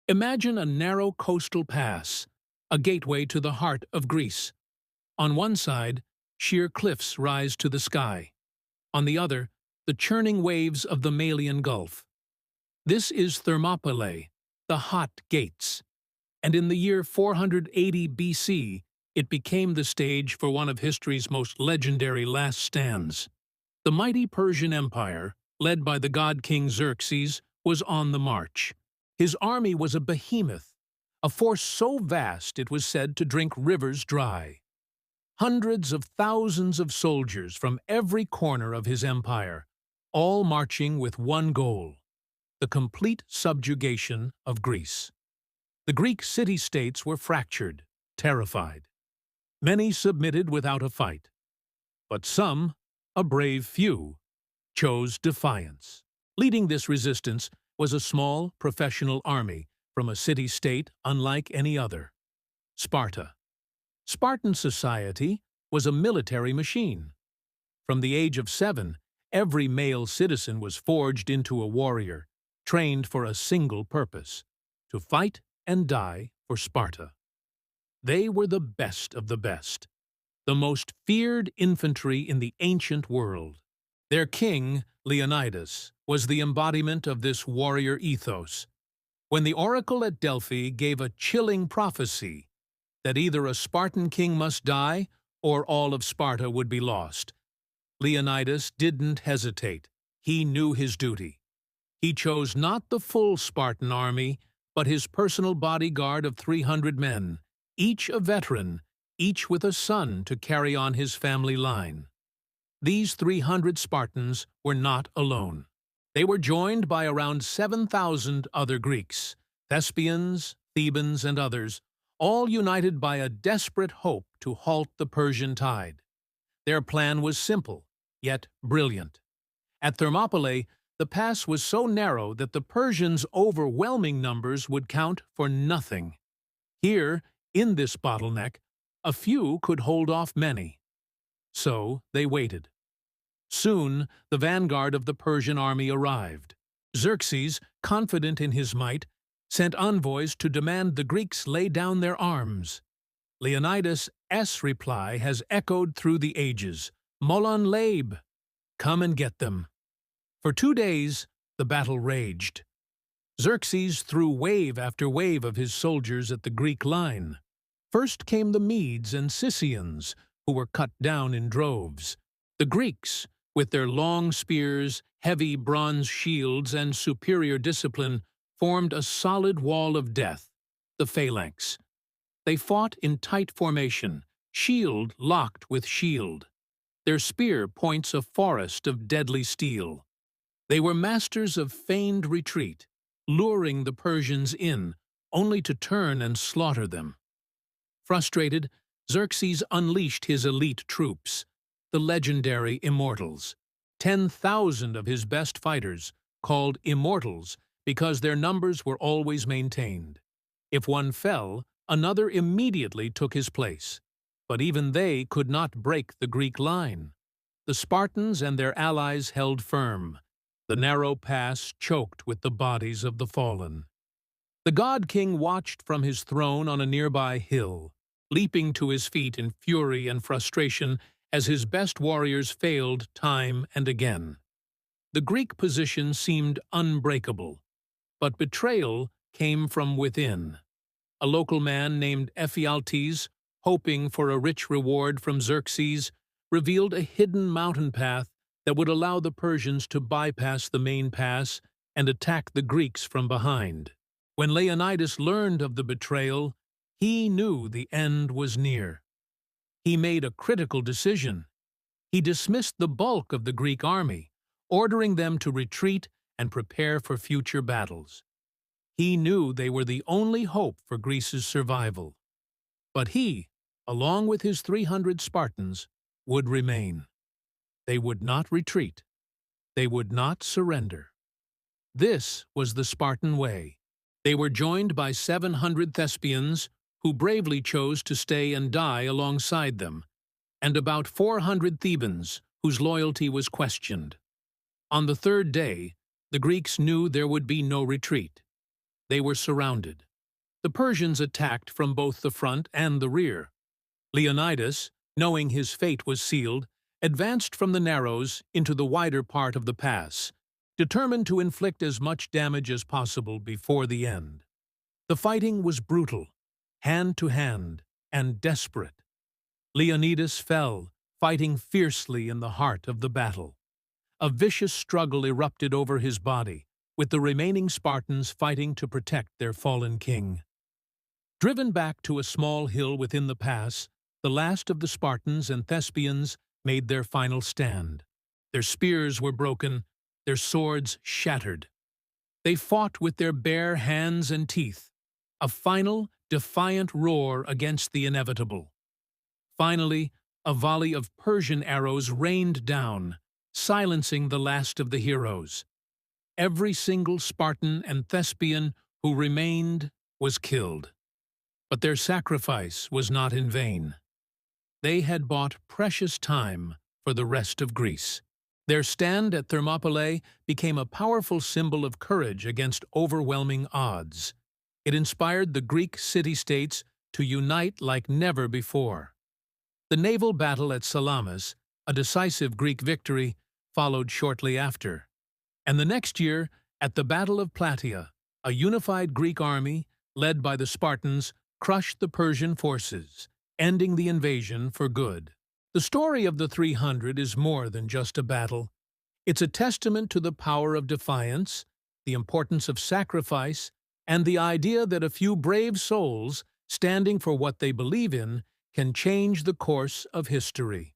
Imagine a narrow coastal pass, a gateway to the heart of Greece. On one side, sheer cliffs rise to the sky. On the other, the churning waves of the Malian Gulf. This is Thermopylae, the Hot Gates, and in the year 480 BC, it became the stage for one of history's most legendary last stands. The mighty Persian Empire, led by the god King Xerxes, was on the march. His army was a behemoth, a force so vast it was said to drink rivers dry. Hundreds of thousands of soldiers from every corner of his empire, all marching with one goal: the complete subjugation of Greece. The Greek city-states were fractured, terrified. Many submitted without a fight. But some, a brave few, chose defiance. Leading this resistance was a small, professional army from a city-state unlike any other: Sparta. Spartan society was a military machine. From the age of 7, every male citizen was forged into a warrior, trained for a single purpose: to fight and die for Sparta. They were the best of the best, the most feared infantry in the ancient world. Their king, Leonidas, was the embodiment of this warrior ethos. When the oracle at Delphi gave a chilling prophecy that either a Spartan king must die or all of Sparta would be lost, Leonidas didn't hesitate. He knew his duty. He chose not the full Spartan army, but his personal bodyguard of 300 men, each a veteran, each with a son to carry on his family line. These 300 Spartans were not alone. They were joined by around 7,000 other Greeks, Thespians, Thebans, and others, all united by a desperate hope to halt the Persian tide. Their plan was simple, yet brilliant. At Thermopylae, the pass was so narrow that the Persians' overwhelming numbers would count for nothing. Here, in this bottleneck, a few could hold off many. So they waited. Soon, the vanguard of the Persian army arrived. Xerxes, confident in his might, sent envoys to demand the Greeks lay down their arms. Leonidas' reply has echoed through the ages: "Molon Labe! Come and get them." For 2 days, the battle raged. Xerxes threw wave after wave of his soldiers at the Greek line. First came the Medes and Scythians, who were cut down in droves. The Greeks, with their long spears, heavy bronze shields, and superior discipline, formed a solid wall of death, the phalanx. They fought in tight formation, shield locked with shield. Their spear points a forest of deadly steel. They were masters of feigned retreat, luring the Persians in, only to turn and slaughter them. Frustrated, Xerxes unleashed his elite troops, the legendary Immortals. 10,000 of his best fighters, called Immortals because their numbers were always maintained. If one fell, another immediately took his place. But even they could not break the Greek line. The Spartans and their allies held firm, the narrow pass choked with the bodies of the fallen. The god-king watched from his throne on a nearby hill, leaping to his feet in fury and frustration as his best warriors failed time and again. The Greek position seemed unbreakable, but betrayal came from within. A local man named Ephialtes, hoping for a rich reward from Xerxes, revealed a hidden mountain path that would allow the Persians to bypass the main pass and attack the Greeks from behind. When Leonidas learned of the betrayal, he knew the end was near. He made a critical decision. He dismissed the bulk of the Greek army, ordering them to retreat and prepare for future battles. He knew they were the only hope for Greece's survival. But he, along with his 300 Spartans, would remain. They would not retreat. They would not surrender. This was the Spartan way. They were joined by 700 Thespians, who bravely chose to stay and die alongside them, and about 400 Thebans, whose loyalty was questioned. On the third day, the Greeks knew there would be no retreat. They were surrounded. The Persians attacked from both the front and the rear. Leonidas, knowing his fate was sealed, advanced from the narrows into the wider part of the pass, determined to inflict as much damage as possible before the end. The fighting was brutal, hand-to-hand, and desperate. Leonidas fell, fighting fiercely in the heart of the battle. A vicious struggle erupted over his body, with the remaining Spartans fighting to protect their fallen king. Driven back to a small hill within the pass, the last of the Spartans and Thespians made their final stand. Their spears were broken, their swords shattered. They fought with their bare hands and teeth, a final, defiant roar against the inevitable. Finally, a volley of Persian arrows rained down, silencing the last of the heroes. Every single Spartan and Thespian who remained was killed. But their sacrifice was not in vain. They had bought precious time for the rest of Greece. Their stand at Thermopylae became a powerful symbol of courage against overwhelming odds. It inspired the Greek city-states to unite like never before. The naval battle at Salamis, a decisive Greek victory, followed shortly after. And the next year, at the Battle of Plataea, a unified Greek army, led by the Spartans, crushed the Persian forces, ending the invasion for good. The story of the 300 is more than just a battle. It's a testament to the power of defiance, the importance of sacrifice, and the idea that a few brave souls, standing for what they believe in, can change the course of history.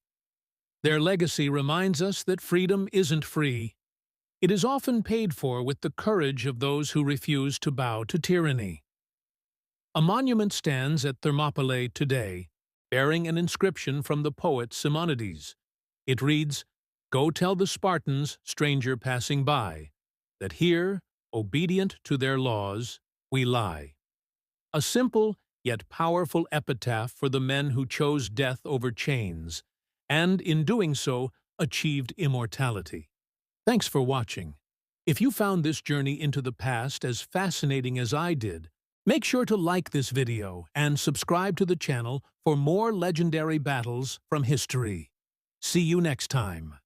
Their legacy reminds us that freedom isn't free. It is often paid for with the courage of those who refuse to bow to tyranny. A monument stands at Thermopylae today, bearing an inscription from the poet Simonides. It reads, "Go tell the Spartans, stranger passing by, that here, obedient to their laws, we lie." A simple yet powerful epitaph for the men who chose death over chains, and in doing so, achieved immortality. Thanks for watching. If you found this journey into the past as fascinating as I did, make sure to like this video and subscribe to the channel for more legendary battles from history. See you next time.